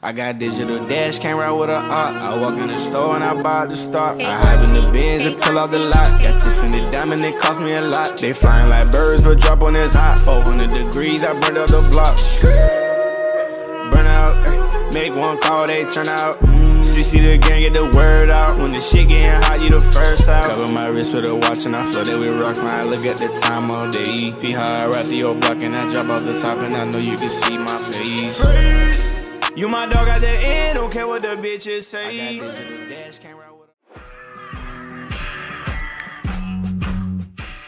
I got digital dash camera with a I walk in the store and I buy the stock. I hide in the bins and pull out the lot. Got Tiffany diamond, it cost me a lot. They flying like birds, but drop on this hot. 400 degrees, I burned out the block. Burn out, make one call, they turn out. CC the gang, get the word out. When the shit getting hot, you the first out. Cover my wrist with a watch and I flood it with rocks. Now I look at the time all day. Be high, right through your block and I drop off the top and I know you can see my face. You my dog at the end, don't care what the bitches say. I got digital dash camera with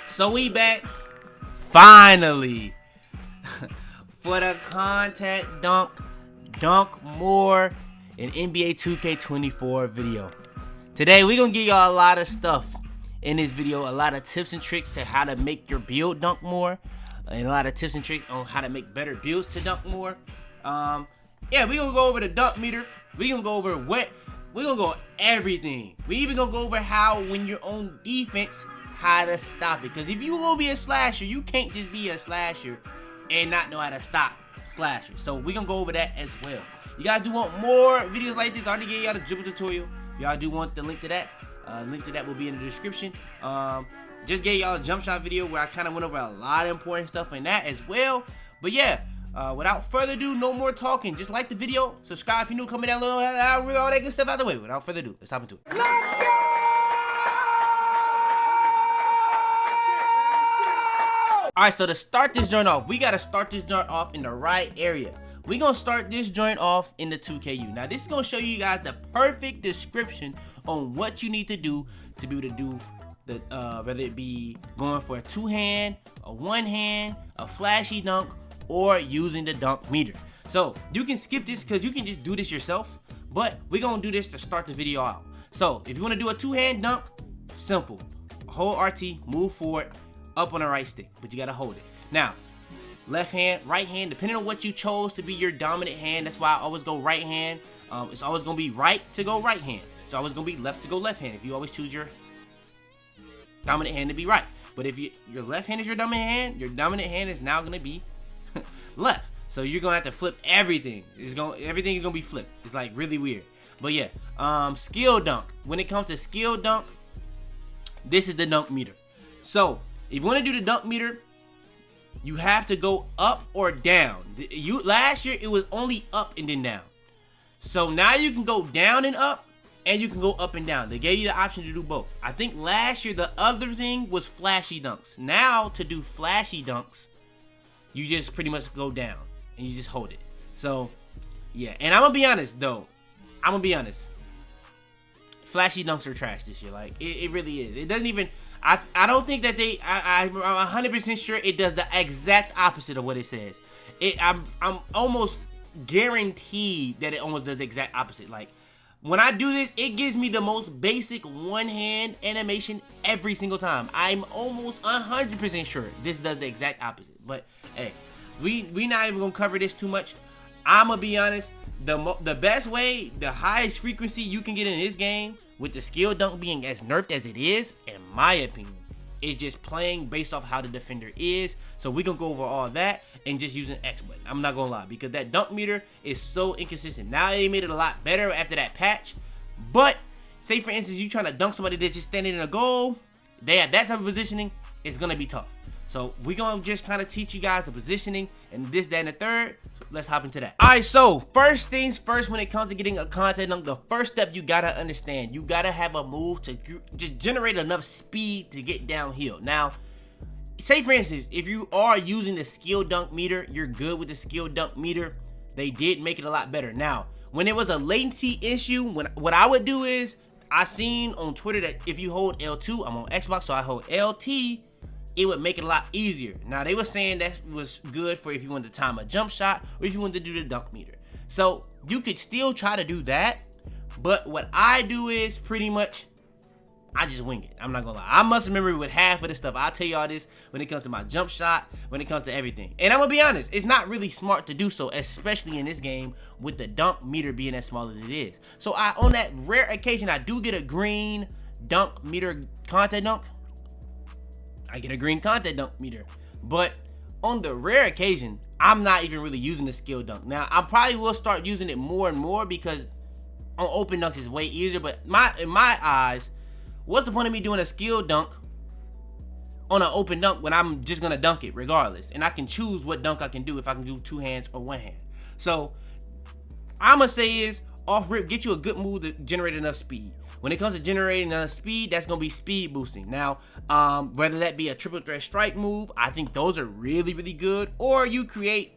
a So we back, finally, for the contact dunk more in NBA 2K24 video. Today we're gonna give y'all a lot of stuff in this video, a lot of tips and tricks to how to make your build dunk more, and a lot of tips and tricks on how to make better builds to dunk more. Yeah, we gonna go over the dunk meter. We gonna go over we gonna go everything. We even gonna go over how when you're on defense, how to stop it. Cause if you gonna be a slasher, you can't just be a slasher and not know how to stop slashers. So we gonna go over that as well. You guys do want more videos like this? I already gave y'all the dribble tutorial. Y'all do want the link to that? Link to that will be in the description. Just gave y'all a jump shot video where I kind of went over a lot of important stuff in that as well. But yeah. Without further ado, no more talking. Just like the video, subscribe if you're new, coming down below, all that good stuff out the way. Without further ado, let's hop into it. Let's go! Alright, so to start this joint off, we gotta start this joint off in the right area. We gonna start this joint off in the 2KU. Now this is gonna show you guys the perfect description on what you need to do to be able to do the whether it be going for a two-hand, a one-hand, a flashy dunk, or using the dunk meter. So you can skip this because you can just do this yourself, but we're gonna do this to start the video out. So if you want to do a two-hand dunk, simple. Hold RT, move forward, up on the right stick, but you gotta hold it. Now, left hand, right hand, depending on what you chose to be your dominant hand, that's why I always go right hand. It's always gonna be right to go right hand. It's always gonna be left to go left hand if you always choose your dominant hand to be right. But if your left hand is your dominant hand is now gonna be left, so you're gonna have to flip everything. Everything is gonna be flipped. It's like really weird. But yeah, skill dunk. When it comes to skill dunk, this is the dunk meter. So if you want to do the dunk meter, you have to go up or down. Last year it was only up and then down. So now you can go down and up, and you can go up and down. They gave you the option to do both. I think last year the other thing was flashy dunks. Now to do flashy dunks, you just pretty much go down and you just hold it. So yeah, and I'm gonna be honest though. Flashy dunks are trash this year. Like it really is. It doesn't even. I don't think that I'm 100% sure it does the exact opposite of what it says. I'm almost guaranteed that it almost does the exact opposite. Like when I do this, it gives me the most basic one-hand animation every single time. I'm almost 100% sure this does the exact opposite. But hey, we not even gonna cover this too much. I'ma be honest, the best way, the highest frequency you can get in this game with the skill dunk being as nerfed as it is, in my opinion, is just playing based off how the defender is. So we gonna go over all that and just using X button. I'm not gonna lie, because that dunk meter is so inconsistent. Now they made it a lot better after that patch, but say for instance you trying to dunk somebody that's just standing in a goal, they have that type of positioning, it's gonna be tough. So we're gonna just kind of teach you guys the positioning and this, that, and the third. So let's hop into that. All right, so first things first, when it comes to getting a contact dunk, the first step you gotta understand, you gotta have a move to just generate enough speed to get downhill. Now, say for instance, if you are using the skill dunk meter, you're good with the skill dunk meter. They did make it a lot better. Now, when it was a latency issue, what I would do is, I seen on Twitter that if you hold L2, I'm on Xbox, so I hold LT, it would make it a lot easier. Now they were saying that was good for if you wanted to time a jump shot or if you wanted to do the dunk meter. So you could still try to do that, but what I do is pretty much I just wing it. I'm not gonna lie. I must remember with half of the stuff. I'll tell y'all this when it comes to my jump shot, when it comes to everything. And I'm gonna be honest, it's not really smart to do so, especially in this game with the dunk meter being as small as it is. So on that rare occasion, I do get a green dunk meter contact dunk. I get a green contact dunk meter. But on the rare occasion, I'm not even really using the skill dunk. Now, I probably will start using it more and more because on open dunks it's way easier. But in my eyes, what's the point of me doing a skill dunk on an open dunk when I'm just gonna dunk it regardless? And I can choose what dunk I can do, if I can do two hands or one hand. So I'ma say is, off rip, get you a good move to generate enough speed. When it comes to generating enough speed, that's gonna be speed boosting. Now, whether that be a triple threat strike move, I think those are really, really good. Or you create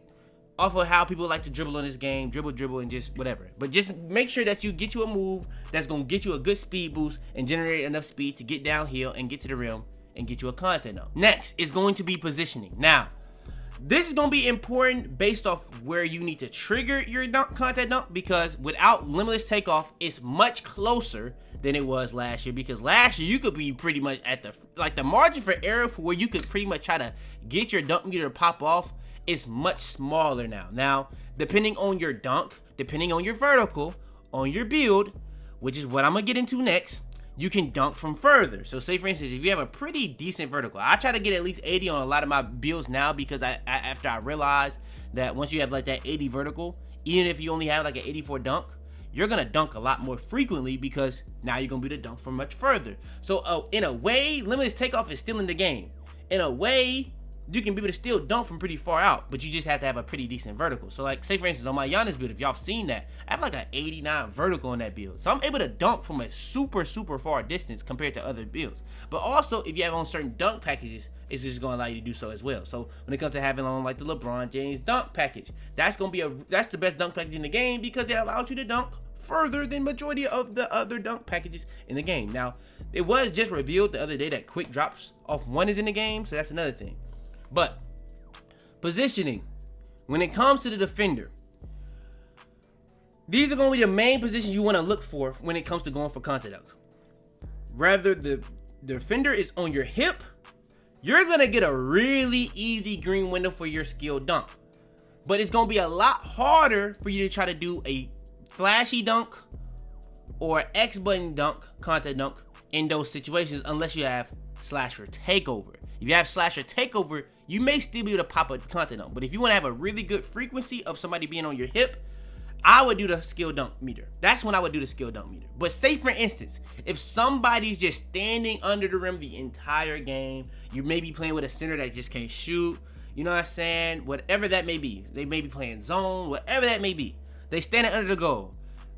off of how people like to dribble in this game, dribble, and just whatever. But just make sure that you get you a move that's gonna get you a good speed boost and generate enough speed to get downhill and get to the rim and get you a content dunk. Next is going to be positioning. Now, this is going to be important based off where you need to trigger your content dunk, because without limitless takeoff, it's much closer than it was last year. Because last year, you could be pretty much at the margin for error for where you could pretty much try to get your dunk meter to pop off is much smaller now. Now, depending on your dunk, depending on your vertical, on your build, which is what I'm going to get into next, you can dunk from further. So say for instance, if you have a pretty decent vertical, I try to get at least 80 on a lot of my builds now, because after I realized that once you have like that 80 vertical, even if you only have like an 84 dunk, you're gonna dunk a lot more frequently, because now you're gonna be able to dunk from much further. So in a way, limitless takeoff is still in the game. In a way, you can be able to still dunk from pretty far out, but you just have to have a pretty decent vertical. So like, say for instance, on my Giannis build, if y'all have seen that, I have like an 89 vertical on that build. So I'm able to dunk from a super far distance compared to other builds. But also, if you have on certain dunk packages, it's just gonna allow you to do so as well. So when it comes to having on like the LeBron James dunk package, that's the best dunk package in the game, because it allows you to dunk further than majority of the other dunk packages in the game. Now, it was just revealed the other day that quick drops off one is in the game, so that's another thing. But positioning, when it comes to the defender, these are going to be the main positions you want to look for when it comes to going for content dunks. Whether the defender is on your hip, you're going to get a really easy green window for your skill dunk. But it's going to be a lot harder for you to try to do a flashy dunk or X button dunk, content dunk in those situations, unless you have slasher takeover. If you have slasher takeover, you may still be able to pop a content dunk. But if you want to have a really good frequency of somebody being on your hip, I would do the skill dunk meter. That's when I would do the skill dunk meter. But say for instance, if somebody's just standing under the rim the entire game, you may be playing with a center that just can't shoot, you know what I'm saying? Whatever that may be. They may be playing zone, whatever that may be. They standing under the goal.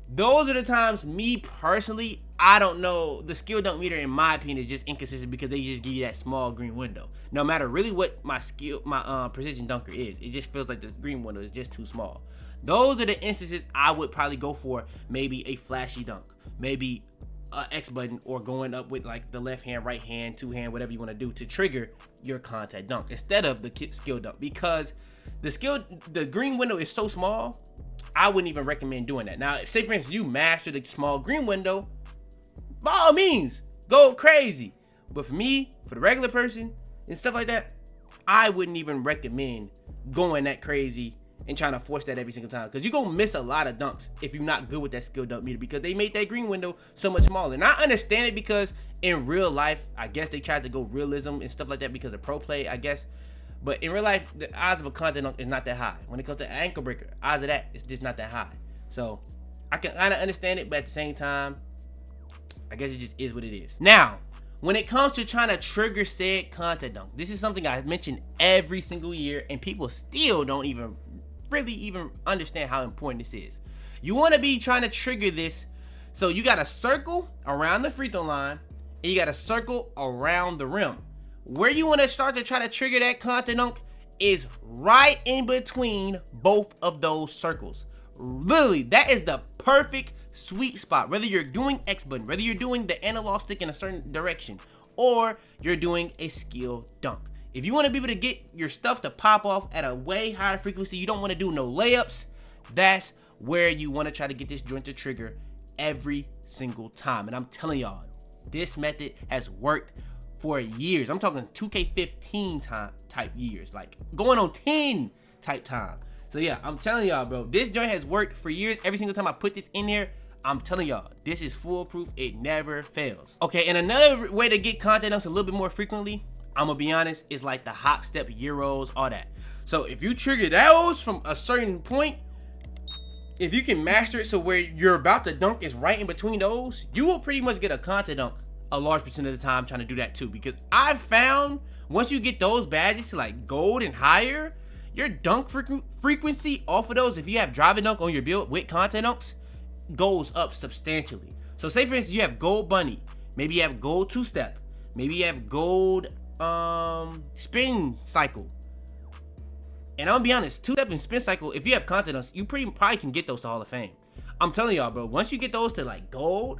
Those are the times, me personally, I don't know. The skill dunk meter, in my opinion, is just inconsistent, because they just give you that small green window. No matter really what my precision dunker is, it just feels like the green window is just too small. Those are the instances I would probably go for maybe a flashy dunk, maybe a X button, or going up with like the left hand, right hand, two hand, whatever you want to do to trigger your contact dunk instead of the skill dunk, because the green window is so small. I wouldn't even recommend doing that. Now, if, say for instance, you master the small green window, by all means, go crazy. But for me, for the regular person and stuff like that, I wouldn't even recommend going that crazy and trying to force that every single time, because you're going to miss a lot of dunks if you're not good with that skill dunk meter, because they made that green window so much smaller. And I understand it, because in real life, I guess they tried to go realism and stuff like that because of pro play, I guess. But in real life, the odds of a content dunk is not that high. When it comes to ankle breaker, odds of that is just not that high. So I can kind of understand it, but at the same time, I guess it just is what it is. Now, when it comes to trying to trigger said content dunk, this is something I mention every single year, and people still don't even understand how important this is. You want to be trying to trigger this, so you got a circle around the free throw line, and you got a circle around the rim. Where you want to start to try to trigger that content dunk is right in between both of those circles. Literally, that is the perfect sweet spot. Whether you're doing X button, whether you're doing the analog stick in a certain direction, or you're doing a skill dunk. If you want to be able to get your stuff to pop off at a way higher frequency, you don't want to do no layups, that's where you want to try to get this joint to trigger every single time. And I'm telling y'all, this method has worked for years. I'm talking 2K15 type years, like going on 10 type time. So yeah, I'm telling y'all, bro, this joint has worked for years. Every single time I put this in here, I'm telling y'all, this is foolproof. It never fails. Okay, and another way to get content dunks a little bit more frequently, I'm gonna be honest, is like the hop step, euros, all that. So if you trigger those from a certain point, if you can master it so where you're about to dunk is right in between those, you will pretty much get a content dunk a large percent of the time trying to do that too. Because I've found once you get those badges to like gold and higher, your dunk frequency off of those, if you have driving dunk on your build with content dunks, goes up substantially. So say for instance you have gold bunny, maybe you have gold two-step, maybe you have gold spin cycle. And I'm gonna be honest, two-step and spin cycle, if you have content dunks, you probably can get those to Hall of Fame. I'm telling y'all, bro, once you get those to like gold,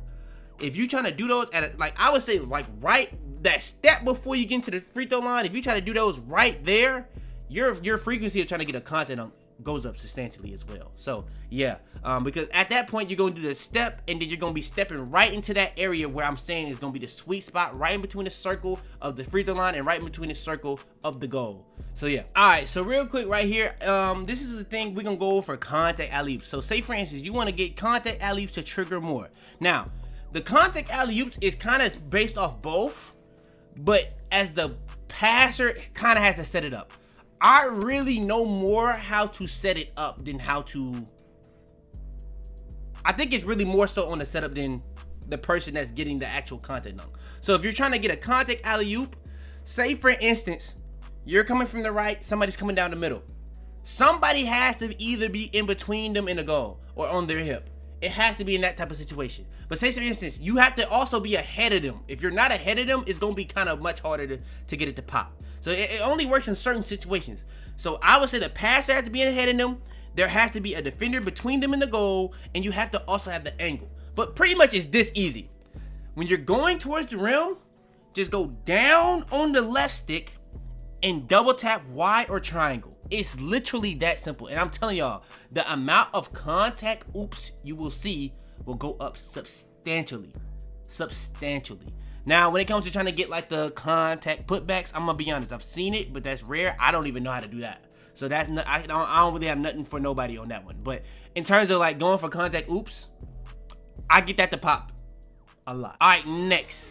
if you trying to do those at like, I would say like right that step before you get into the free throw line, if you try to do those right there, your frequency of trying to get a content dunk goes up substantially as well. So yeah, because at that point you're gonna do the step, and then you're gonna be stepping right into that area where I'm saying is gonna be the sweet spot, right in between the circle of the free throw line and right in between the circle of the goal. So yeah. All right, so real quick right here, this is the thing we're gonna go over for contact alley-oops. So say for instance you want to get contact alley-oops to trigger more. Now the contact alley-oops is kind of based off both, but as the passer kind of has to set it up. I really know more how to set it up than how to. I think it's really more so on the setup than the person that's getting the actual contact dunk. So if you're trying to get a contact alley-oop, say for instance, you're coming from the right, somebody's coming down the middle. Somebody has to either be in between them and the goal or on their hip. It has to be in that type of situation. But say for instance, you have to also be ahead of them. If you're not ahead of them, it's gonna be kind of much harder to get it to pop. So it only works in certain situations. So I would say the passer has to be ahead of them. There has to be a defender between them and the goal, and you have to also have the angle. But pretty much it's this easy. When you're going towards the rim, just go down on the left stick and double tap Y or triangle. It's literally that simple. And I'm telling y'all, the amount of contact oops you will see will go up substantially. Now, when it comes to trying to get like the contact putbacks, I'm gonna be honest, I've seen it, but that's rare. I don't even know how to do that. So that's not, I don't really have nothing for nobody on that one. But in terms of like going for contact oops, I get that to pop a lot. All right, next.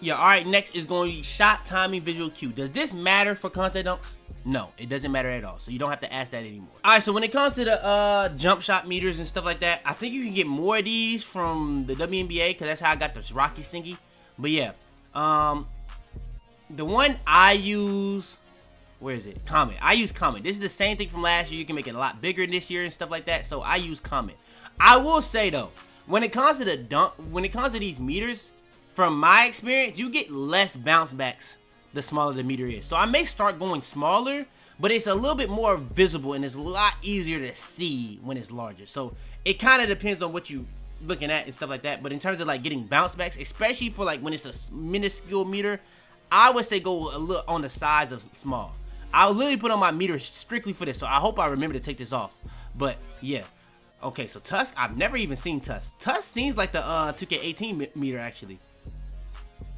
Yeah, all right, next is going to be shot timing visual cue. Does this matter for contact dunks? No, it doesn't matter at all. So you don't have to ask that anymore. All right, so when it comes to the jump shot meters and stuff like that, I think you can get more of these from the WNBA because that's how I got this Rocky Stinky. But yeah, the one I use, where is it? Comet. I use Comet. This is the same thing from last year. You can make it a lot bigger this year and stuff like that. So I use Comet. I will say though, when it comes to the dunk, when it comes to these meters, from my experience, you get less bounce backs the smaller the meter is. So I may start going smaller, but it's a little bit more visible and it's a lot easier to see when it's larger. So it kind of depends on what you looking at and stuff like that. But in terms of like getting bounce backs, especially for like when it's a minuscule meter, I would say go a little on the size of small. I'll literally put on my meter strictly for this. So I hope I remember to take this off. But yeah. Okay, so Tusk, I've never even seen Tusk. Tusk seems like the 2K18 meter actually.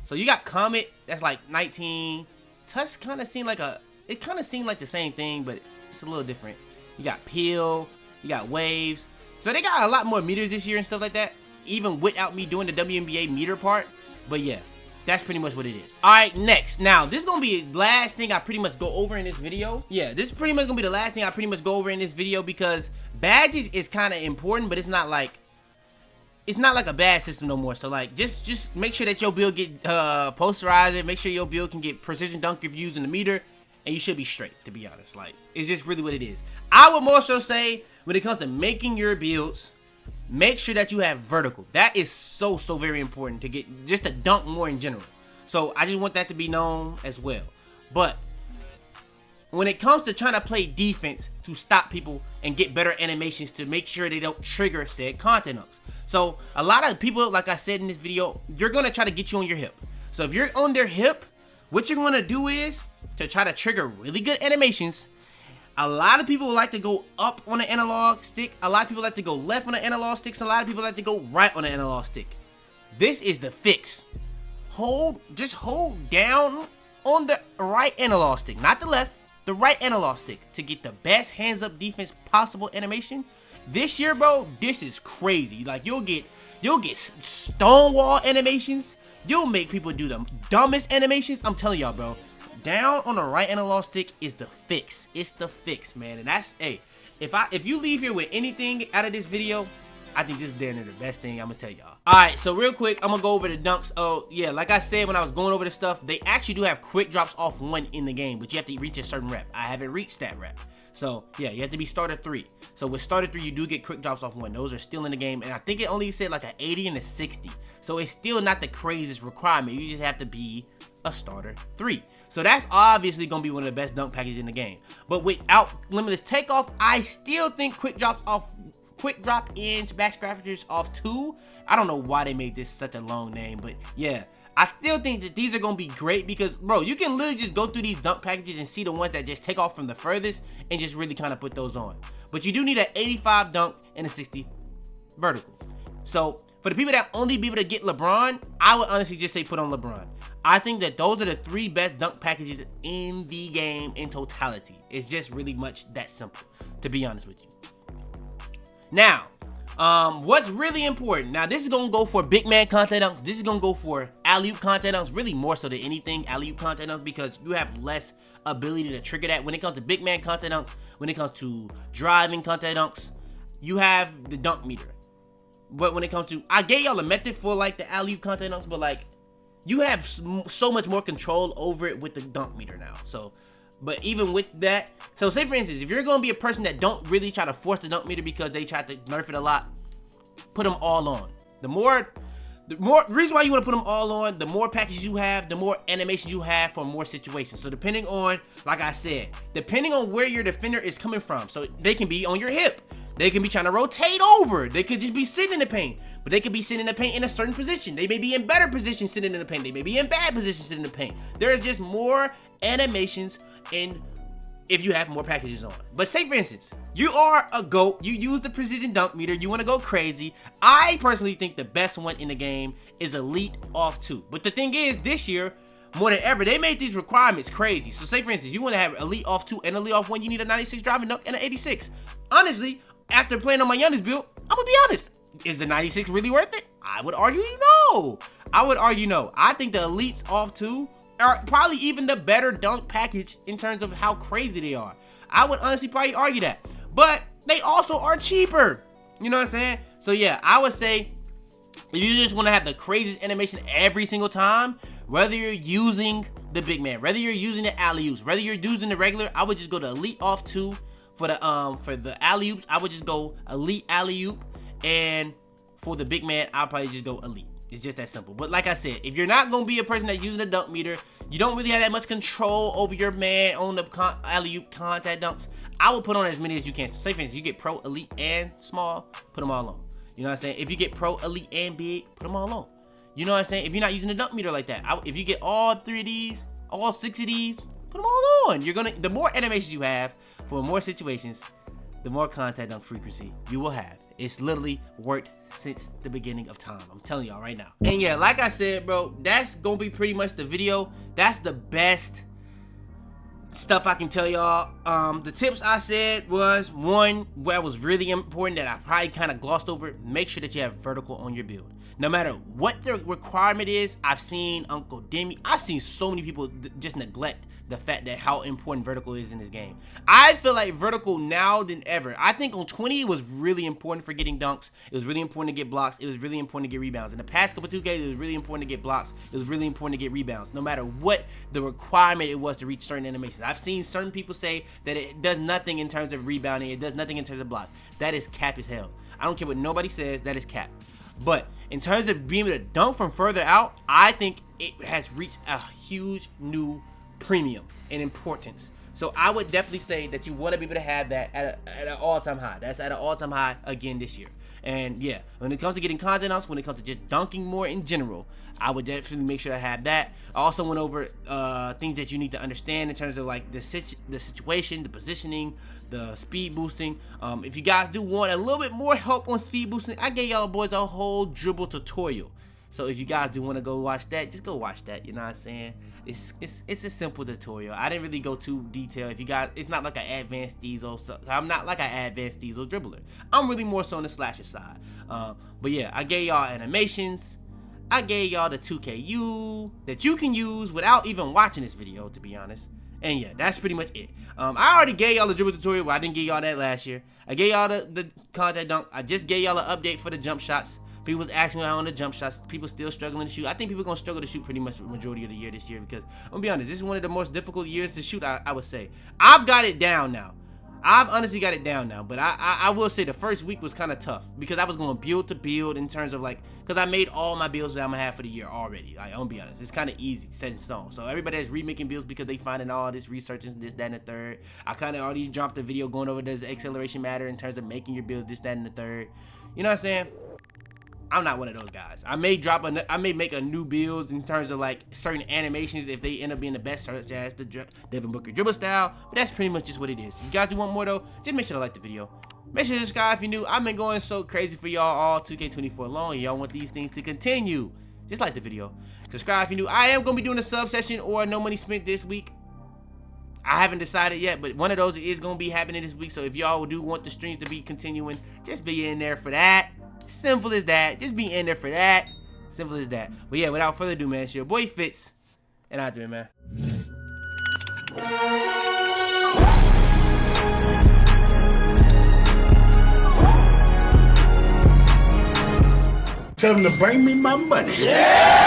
So you got Comet, that's like 19. Tusk kind of seemed like the same thing, but it's a little different. You got Peel, you got Waves. So they got a lot more meters this year and stuff like that, even without me doing the WNBA meter part. But yeah, that's pretty much what it is. All right, next. Now, this is going to be the last thing I pretty much go over in this video. Yeah, this is pretty much going to be the last thing I pretty much go over in this video because badges is kind of important, but it's not like a bad system no more. So like just make sure that your build get Posterizer, make sure your build can get precision dunk reviews in the meter, and you should be straight, to be honest. Like, it's just really what it is. I would more so say when it comes to making your builds, make sure that you have vertical. That is so very important to get just to dunk more in general. So I just want that to be known as well. But when it comes to trying to play defense to stop people and get better animations to make sure they don't trigger said content dunks. So a lot of people, like I said in this video, you're going to try to get you on your hip. So if you're on their hip, what you're going to do is to try to trigger really good animations. A lot of people like to go up on an analog stick. A lot of people like to go left on an analog stick. A lot of people like to go right on an analog stick. This is the fix. Just hold down on the right analog stick, not the left, the right analog stick to get the best hands up defense possible animation. This year, bro, this is crazy. Like you'll get stonewall animations. You'll make people do the dumbest animations. I'm telling y'all, bro. Down on the right analog stick is the fix. It's the fix, man. And that's, hey, if you leave here with anything out of this video, I think this is damn near the best thing I'm gonna tell y'all. Alright, so real quick, I'm gonna go over the dunks. Oh, yeah, like I said when I was going over the stuff, they actually do have quick drops off 1 in the game, but you have to reach a certain rep. I haven't reached that rep. So, yeah, you have to be starter 3. So, with starter 3, you do get quick drops off 1. Those are still in the game, and I think it only said like an 80 and a 60. So, it's still not the craziest requirement. You just have to be a starter 3. So, that's obviously gonna be one of the best dunk packages in the game. But without limitless takeoff, I still think quick drop ins, back scratchers off 2. I don't know why they made this such a long name, but yeah. I still think that these are going to be great because, bro, you can literally just go through these dunk packages and see the ones that just take off from the furthest and just really kind of put those on. But you do need an 85 dunk and a 60 vertical. So, for the people that only be able to get LeBron, I would honestly just say put on LeBron. I think that those are the 3 best dunk packages in the game in totality. It's just really much that simple, to be honest with you. Now, what's really important, now this is going to go for big man content dunks, this is going to go for alley-oop content dunks, really more so than anything alley-oop content dunks, because you have less ability to trigger that. When it comes to big man content dunks, when it comes to driving content dunks, you have the dunk meter. But when it comes to, I gave y'all a method for like the alley-oop content dunks, but like, you have so much more control over it with the dunk meter now. So, but even with that, so say for instance, if you're going to be a person that don't really try to force the dunk meter because they try to nerf it a lot, put them all on. The reason why you want to put them all on, the more packages you have, the more animations you have for more situations. So depending on, like I said, depending on where your defender is coming from, so they can be on your hip. They can be trying to rotate over. They could just be sitting in the paint. But they could be sitting in the paint in a certain position. They may be in better position sitting in the paint. They may be in bad position sitting in the paint. There is just more animations in if you have more packages on. But say for instance, you are a GOAT. You use the precision dunk meter. You want to go crazy. I personally think the best one in the game is Elite off 2. But the thing is, this year, more than ever, they made these requirements crazy. So say for instance, you want to have Elite off 2 and Elite off 1, you need a 96 driving dunk and an 86. Honestly, after playing on my youngest build, I'm gonna be honest. Is the 96 really worth it? I would argue no. I think the Elites off 2 are probably even the better dunk package in terms of how crazy they are. I would honestly probably argue that. But they also are cheaper. You know what I'm saying? So yeah, I would say if you just want to have the craziest animation every single time, whether you're using the big man, whether you're using the alley-oops, whether you're using the regular, I would just go to Elite off 2. For the alley-oops, I would just go Elite alley-oop, and for the big man, I'll probably just go Elite. It's just that simple. But like I said, if you're not gonna be a person that's using the dunk meter, you don't really have that much control over your man on the alley-oop contact dunks, I would put on as many as you can. So say for instance, you get pro, elite, and small, put them all on. You know what I'm saying? If you get pro, elite, and big, put them all on. You know what I'm saying? If you're not using the dunk meter like that, if you get all 3 of these, all 6 of these, put them all on. The more animations you have for more situations, the more contact dunk frequency you will have. It's literally worked since the beginning of time. I'm telling y'all right now. And yeah, like I said, bro, that's gonna be pretty much the video. That's the best stuff I can tell y'all. The tips I said was, one, that was really important that I probably kind of glossed over. Make sure that you have vertical on your build. No matter what the requirement is, I've seen Uncle Demi, I've seen so many people just neglect the fact that how important vertical is in this game. I feel like vertical now than ever. I think on 20 it was really important for getting dunks. It was really important to get blocks. It was really important to get rebounds. In the past couple 2Ks, it was really important to get blocks. It was really important to get rebounds. No matter what the requirement it was to reach certain animations. I've seen certain people say that it does nothing in terms of rebounding. It does nothing in terms of block. That is cap as hell. I don't care what nobody says. That is cap. But in terms of being able to dunk from further out, I think it has reached a huge new premium and importance. So I would definitely say that you want to be able to have that at an all-time high. That's at an all-time high again this year. And yeah, when it comes to getting content outs, when it comes to just dunking more in general, I would definitely make sure I have that. I also went over things that you need to understand in terms of like the situation, the positioning, the speed boosting. If you guys do want a little bit more help on speed boosting, I gave y'all boys a whole dribble tutorial. So if you guys do want to go watch that, just go watch that. You know what I'm saying? It's a simple tutorial. I didn't really go too detailed. If you guys, it's not like an advanced diesel. So I'm not like an advanced diesel dribbler. I'm really more so on the slasher side. But yeah, I gave y'all animations. I gave y'all the 2KU that you can use without even watching this video, to be honest. And yeah, that's pretty much it. I already gave y'all the dribble tutorial, but I didn't give y'all that last year. I gave y'all the contact dunk. I just gave y'all an update for the jump shots. People was asking me on the jump shots. People still struggling to shoot. I think people gonna struggle to shoot pretty much the majority of the year this year, because I'm gonna be honest, this is one of the most difficult years to shoot, I would say. I've got it down now. I've honestly got it down now, but I will say the first week was kind of tough because I was going build to build in terms of like, because I made all my builds that I'm gonna have for the year already. Like, I'm gonna be honest, it's kind of easy, set in stone. So everybody that's remaking builds because they finding all this research and this, that, and the third. I kind of already dropped a video going over does acceleration matter in terms of making your builds, this, that, and the third. You know what I'm saying? I'm not one of those guys. I may make a new builds in terms of like certain animations if they end up being the best, such as the Devin Booker dribble style, but that's pretty much just what it is. If you guys do want more though, just make sure to like the video. Make sure to subscribe if you're new. I've been going so crazy for y'all all 2K24 long. Y'all want these things to continue. Just like the video. Subscribe if you're new. I am going to be doing a sub session or no money spent this week. I haven't decided yet, but one of those is going to be happening this week. So if y'all do want the streams to be continuing, just be in there for that. Simple as that. Just be in there for that. Simple as that. But yeah, without further ado, man, it's your boy Fitz. And out there, man. Tell them to bring me my money. Yeah!